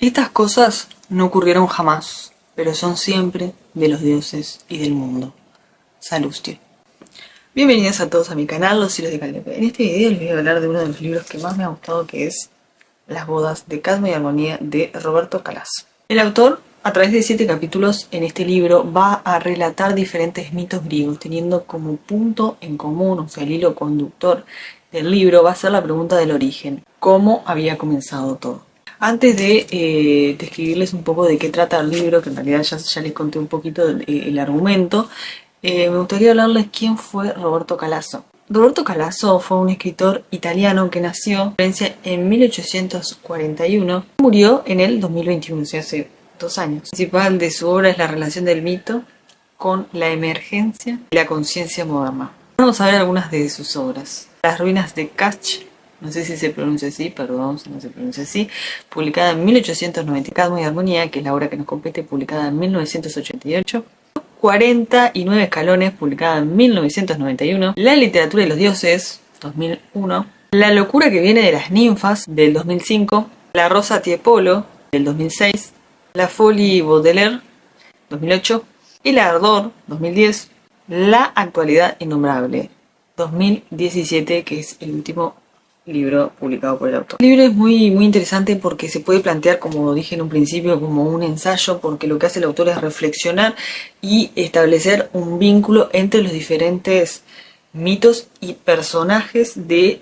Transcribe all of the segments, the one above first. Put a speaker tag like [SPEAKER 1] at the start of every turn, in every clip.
[SPEAKER 1] Estas cosas no ocurrieron jamás, pero son siempre de los dioses y del mundo. Salustio. Bienvenidos a todos a mi canal, Los Hilos de Caldepe. En este video les voy a hablar de uno de los libros que más me ha gustado, que es Las bodas de Cadmo y Armonía, de Roberto Calasso. El autor, a través de 7 capítulos en este libro, va a relatar diferentes mitos griegos, teniendo como punto en común, o sea, el hilo conductor del libro va a ser la pregunta del origen. ¿Cómo había comenzado todo? Antes de describirles un poco de qué trata el libro, que en realidad ya les conté un poquito el argumento, me gustaría hablarles quién fue Roberto Calasso. Roberto Calasso fue un escritor italiano que nació en Florencia en 1841 y murió en el 2021, o sea, hace 2 años. El principal de su obra es la relación del mito con la emergencia y la conciencia moderna. Vamos a ver algunas de sus obras. Las ruinas de Kach, no sé si se pronuncia así, perdón si no se pronuncia así, publicada en 1890, Cadmo y Armonía, que es la obra que nos compete, publicada en 1988. 49 escalones, publicada en 1991. La literatura de los dioses, 2001. La locura que viene de las ninfas, del 2005. La rosa Tiepolo, del 2006. La folie Baudelaire, 2008. El ardor, 2010. La actualidad innombrable, 2017, que es el último libro publicado por el autor. El libro es muy interesante porque se puede plantear, como dije en un principio, como un ensayo, porque lo que hace el autor es reflexionar y establecer un vínculo entre los diferentes mitos y personajes de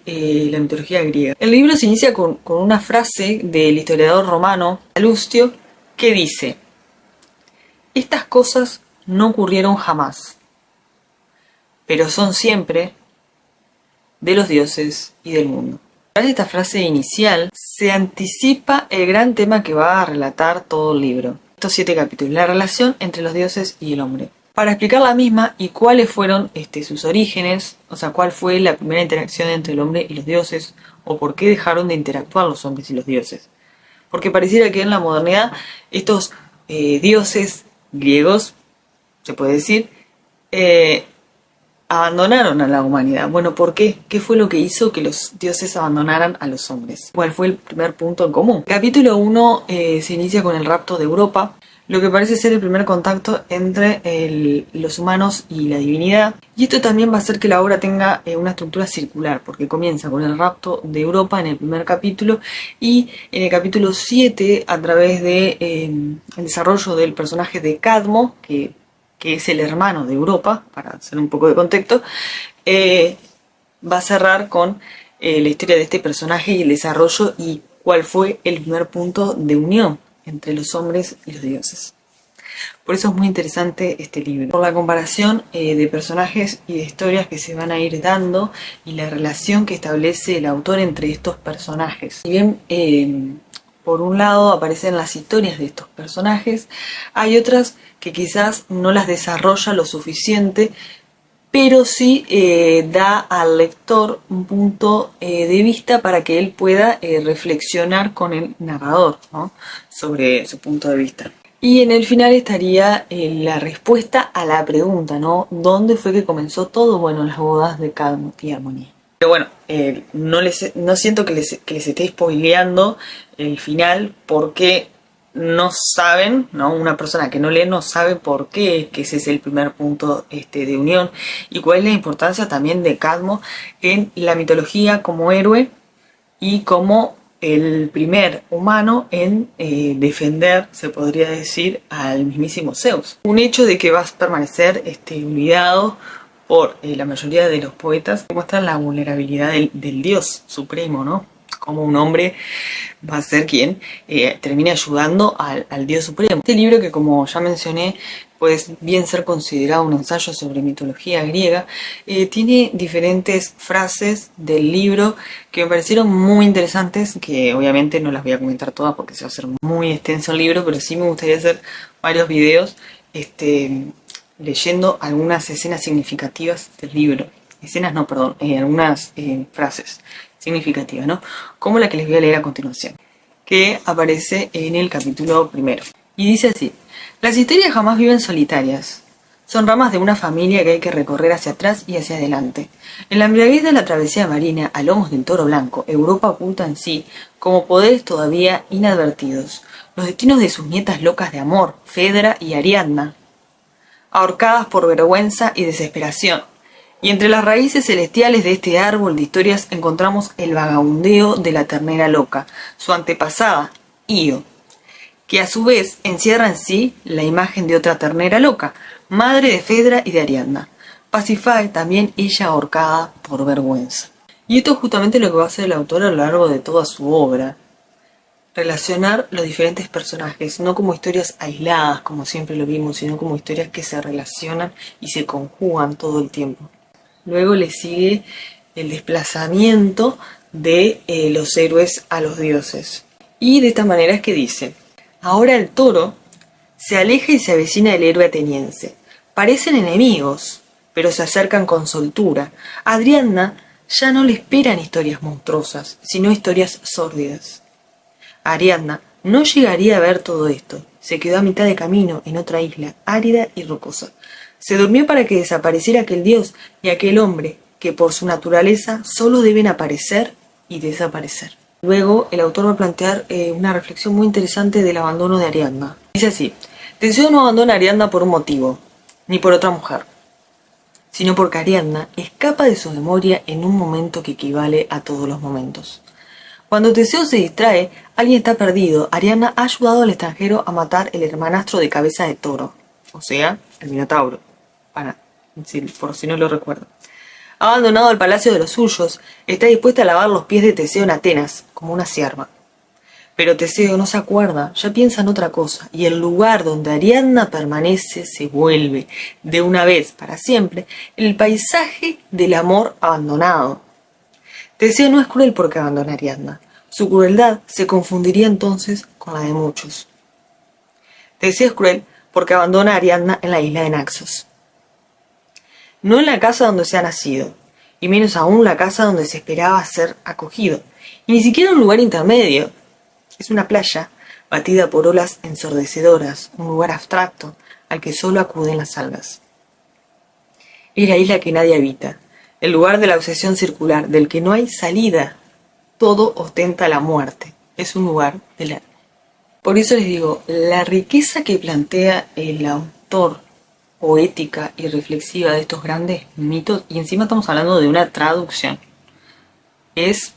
[SPEAKER 1] la mitología griega. El libro se inicia con una frase del historiador romano Salustio que dice: estas cosas no ocurrieron jamás, pero son siempre de los dioses y del mundo. A través de esta frase inicial se anticipa el gran tema que va a relatar todo el libro. Estos 7 capítulos, la relación entre los dioses y el hombre. Para explicar la misma y cuáles fueron sus orígenes, o sea, cuál fue la primera interacción entre el hombre y los dioses, o por qué dejaron de interactuar los hombres y los dioses. Porque pareciera que en la modernidad estos dioses griegos, se puede decir, abandonaron a la humanidad. Bueno, ¿por qué? ¿Qué fue lo que hizo que los dioses abandonaran a los hombres? ¿Cuál fue el primer punto en común? Capítulo 1 se inicia con el rapto de Europa, lo que parece ser el primer contacto entre los humanos y la divinidad. Y esto también va a hacer que la obra tenga una estructura circular, porque comienza con el rapto de Europa en el primer capítulo, y en el capítulo 7, a través de el desarrollo del personaje de Cadmo, que es el hermano de Europa, para hacer un poco de contexto, va a cerrar con la historia de este personaje y el desarrollo y cuál fue el primer punto de unión entre los hombres y los dioses. Por eso es muy interesante este libro, por la comparación de personajes y de historias que se van a ir dando y la relación que establece el autor entre estos personajes. Si bien por un lado aparecen las historias de estos personajes, hay otras que quizás no las desarrolla lo suficiente, pero sí da al lector un punto de vista para que él pueda reflexionar con el narrador, ¿no?, sobre su punto de vista. Y en el final estaría la respuesta a la pregunta, ¿no? ¿Dónde fue que comenzó todo? Bueno, las bodas de Cadmo y Armonía. Pero bueno, no siento que les esté spoileando el final, porque no saben, ¿no? Una persona que no lee no sabe por qué, que ese es el primer punto de unión, y cuál es la importancia también de Cadmo en la mitología como héroe y como el primer humano en defender, se podría decir, al mismísimo Zeus. Un hecho de que va a permanecer olvidado por la mayoría de los poetas, que muestran la vulnerabilidad del dios supremo, ¿no? Como un hombre va a ser quien termine ayudando al dios supremo. Este libro, que como ya mencioné, puede bien ser considerado un ensayo sobre mitología griega, tiene diferentes frases del libro que me parecieron muy interesantes, que obviamente no las voy a comentar todas porque se va a hacer muy extenso el libro, pero sí me gustaría hacer varios videos leyendo algunas escenas significativas del libro. Escenas no, perdón, algunas frases significativas, ¿no? Como la que les voy a leer a continuación, que aparece en el capítulo 1. Y dice así: las historias jamás viven solitarias, Son ramas de una familia que hay que recorrer hacia atrás y hacia adelante. En la embriaguez de la travesía marina a lomos del toro blanco, Europa oculta en sí, como poderes todavía inadvertidos, los destinos de sus nietas locas de amor, Fedra y Ariadna, ahorcadas por vergüenza y desesperación. Y entre las raíces celestiales de este árbol de historias encontramos el vagabundeo de la ternera loca, su antepasada, Io, que a su vez encierra en sí la imagen de otra ternera loca, madre de Fedra y de Ariadna. Pasífae, también ella ahorcada por vergüenza. Y esto es justamente lo que va a hacer el autor a lo largo de toda su obra. Relacionar los diferentes personajes, no como historias aisladas, como siempre lo vimos, sino como historias que se relacionan y se conjugan todo el tiempo. Luego le sigue el desplazamiento de los héroes a los dioses. Y de esta manera es que dice: ahora el toro se aleja y se avecina el héroe ateniense. Parecen enemigos, pero se acercan con soltura. A Ariadna ya no le esperan historias monstruosas, sino historias sórdidas. Ariadna no llegaría a ver todo esto. Se quedó a mitad de camino en otra isla, árida y rocosa. Se durmió para que desapareciera aquel dios y aquel hombre que por su naturaleza solo deben aparecer y desaparecer. Luego el autor va a plantear una reflexión muy interesante del abandono de Ariadna. Dice así: Teseo no abandona a Ariadna por un motivo, ni por otra mujer, sino porque Ariadna escapa de su memoria en un momento que equivale a todos los momentos. Cuando Teseo se distrae, alguien está perdido. Ariadna ha ayudado al extranjero a matar el hermanastro de cabeza de toro, o sea, el Minotauro, por si no lo recuerdo. Ha abandonado el palacio de los suyos, está dispuesta a lavar los pies de Teseo en Atenas, como una sierva. Pero Teseo no se acuerda, ya piensa en otra cosa, y el lugar donde Ariadna permanece se vuelve, de una vez para siempre, el paisaje del amor abandonado. Teseo no es cruel porque abandona a Ariadna. Su crueldad se confundiría entonces con la de muchos. Teseo es cruel porque abandona a Ariadna en la isla de Naxos. No en la casa donde se ha nacido, y menos aún la casa donde se esperaba ser acogido, y ni siquiera un lugar intermedio. Es una playa batida por olas ensordecedoras, un lugar abstracto al que solo acuden las algas. Es la isla que nadie habita, el lugar de la obsesión circular, del que no hay salida. Todo ostenta la muerte. Es un lugar del alma. Por eso les digo, la riqueza que plantea el autor poética y reflexiva de estos grandes mitos, y encima estamos hablando de una traducción, es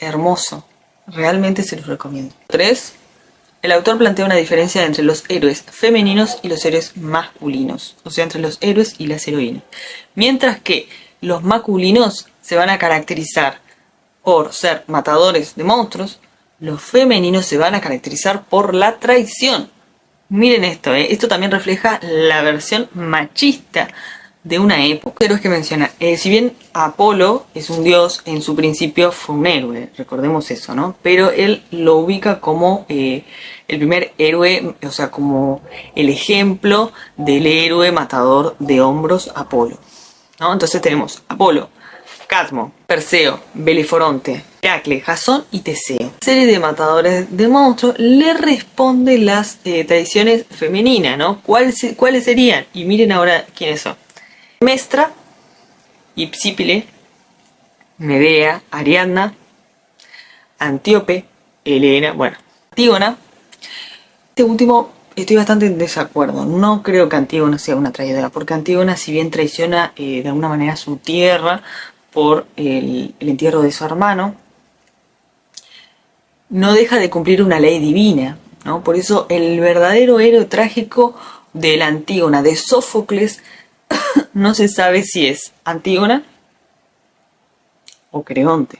[SPEAKER 1] hermoso. Realmente se los recomiendo. 3. El autor plantea una diferencia entre los héroes femeninos y los héroes masculinos, o sea, entre los héroes y las heroínas. Mientras que los masculinos se van a caracterizar por ser matadores de monstruos, los femeninos se van a caracterizar por la traición. Miren esto, esto también refleja la versión machista de una época. Pero es que menciona, si bien Apolo es un dios, en su principio fue un héroe, recordemos eso, ¿no? Pero él lo ubica como el primer héroe, o sea, como el ejemplo del héroe matador de hombros, Apolo, ¿no? Entonces tenemos Apolo, Cadmo, Perseo, Beliforonte, Heracles, Jasón y Teseo. La serie de matadores de monstruos le responde las tradiciones femeninas, ¿no? ¿Cuáles serían? Y miren ahora quiénes son. Mestra, Hipsípile, Medea, Ariadna, Antíope, Helena, Antígona. Este último estoy bastante en desacuerdo. No creo que Antígona sea una traidora, porque Antígona, si bien traiciona de alguna manera su tierra por el entierro de su hermano, no deja de cumplir una ley divina, ¿no? Por eso el verdadero héroe trágico de la Antígona de Sófocles no se sabe si es Antígona o Creonte.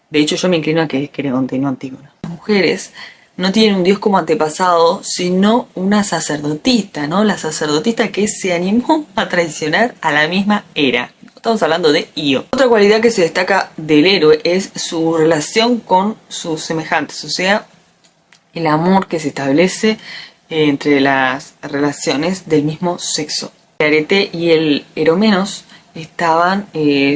[SPEAKER 1] De hecho, yo me inclino a que es Creonte y no Antígona. Las mujeres no tienen un dios como antepasado, sino una sacerdotisa, ¿no? La sacerdotisa que se animó a traicionar a la misma Hera. Estamos hablando de Io. Otra cualidad que se destaca del héroe es su relación con sus semejantes, o sea, el amor que se establece entre las relaciones del mismo sexo. El arete y el eromenos estaban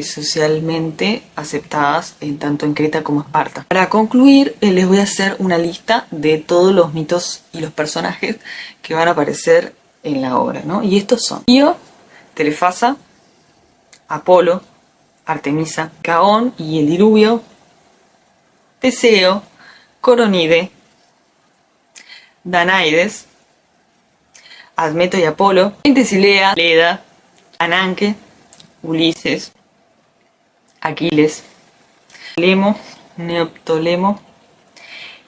[SPEAKER 1] socialmente aceptadas tanto en Creta como Esparta. Para concluir, les voy a hacer una lista de todos los mitos y los personajes que van a aparecer en la obra, ¿no? Y estos son Io, Telefasa, Apolo, Artemisa, Caón y el diluvio, Teseo, Coronide, Danaides, Admeto y Apolo, Pentesilea, Leda, Ananke, Ulises, Aquiles, Lemo, Neoptólemo,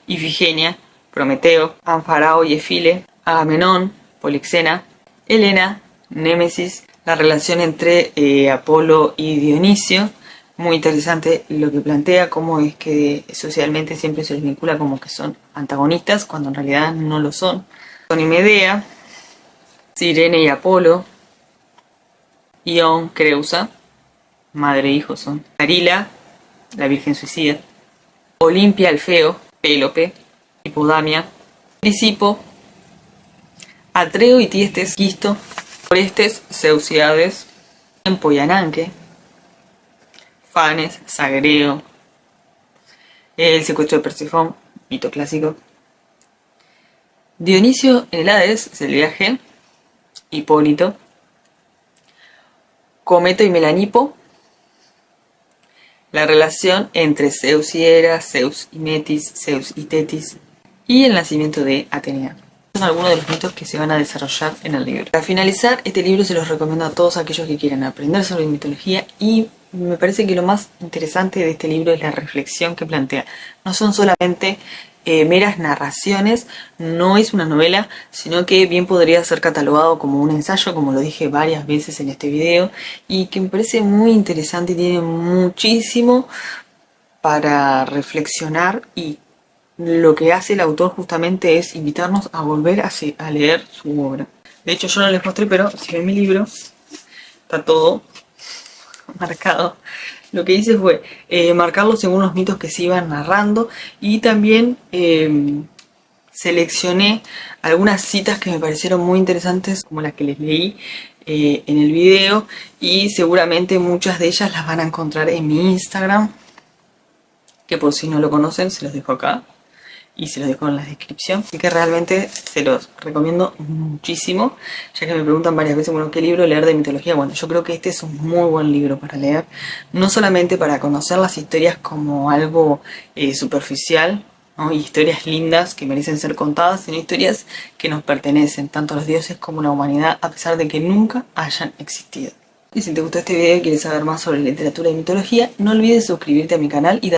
[SPEAKER 1] Ifigenia, Prometeo, Anfarao y Efile, Agamenón, Polixena, Helena, Némesis, la relación entre Apolo y Dionisio. Muy interesante lo que plantea, cómo es que socialmente siempre se les vincula como que son antagonistas, cuando en realidad no lo son. Con Medea, Sirene y Apolo, Ión, Creusa, madre e hijo son, Carila, la virgen suicida, Olimpia, Alfeo, Pélope, Hipodamia, Crisipo, Atreo y Tiestes, Quisto, Orestes, Zeusiades, Tempo y Ananke, Fanes, Sagreo, el secuestro de Persefón, mito clásico, Dionisio en el Hades, es el viaje, Hipólito, Cometo y Melanipo, la relación entre Zeus y Hera, Zeus y Metis, Zeus y Tetis, y el nacimiento de Atenea. Son algunos de los mitos que se van a desarrollar en el libro. Para finalizar, este libro se los recomiendo a todos aquellos que quieran aprender sobre mitología, y me parece que lo más interesante de este libro es la reflexión que plantea. No son solamente meras narraciones, no es una novela, sino que bien podría ser catalogado como un ensayo, como lo dije varias veces en este video, y que me parece muy interesante y tiene muchísimo para reflexionar, y lo que hace el autor justamente es invitarnos a volver a leer su obra. De hecho, yo no les mostré, pero si ven mi libro, está todo marcado. Lo que hice fue marcarlo según los mitos que se iban narrando, y también seleccioné algunas citas que me parecieron muy interesantes, como las que les leí en el video, y seguramente muchas de ellas las van a encontrar en mi Instagram, que por si no lo conocen se los dejo acá y se los dejo en la descripción. Así que realmente se los recomiendo muchísimo, ya que me preguntan varias veces, bueno, ¿qué libro leer de mitología? Bueno, yo creo que este es un muy buen libro para leer, no solamente para conocer las historias como algo superficial, ¿no? Y historias lindas que merecen ser contadas, sino historias que nos pertenecen, tanto a los dioses como a la humanidad, a pesar de que nunca hayan existido. Y si te gustó este video y quieres saber más sobre literatura y mitología, no olvides suscribirte a mi canal y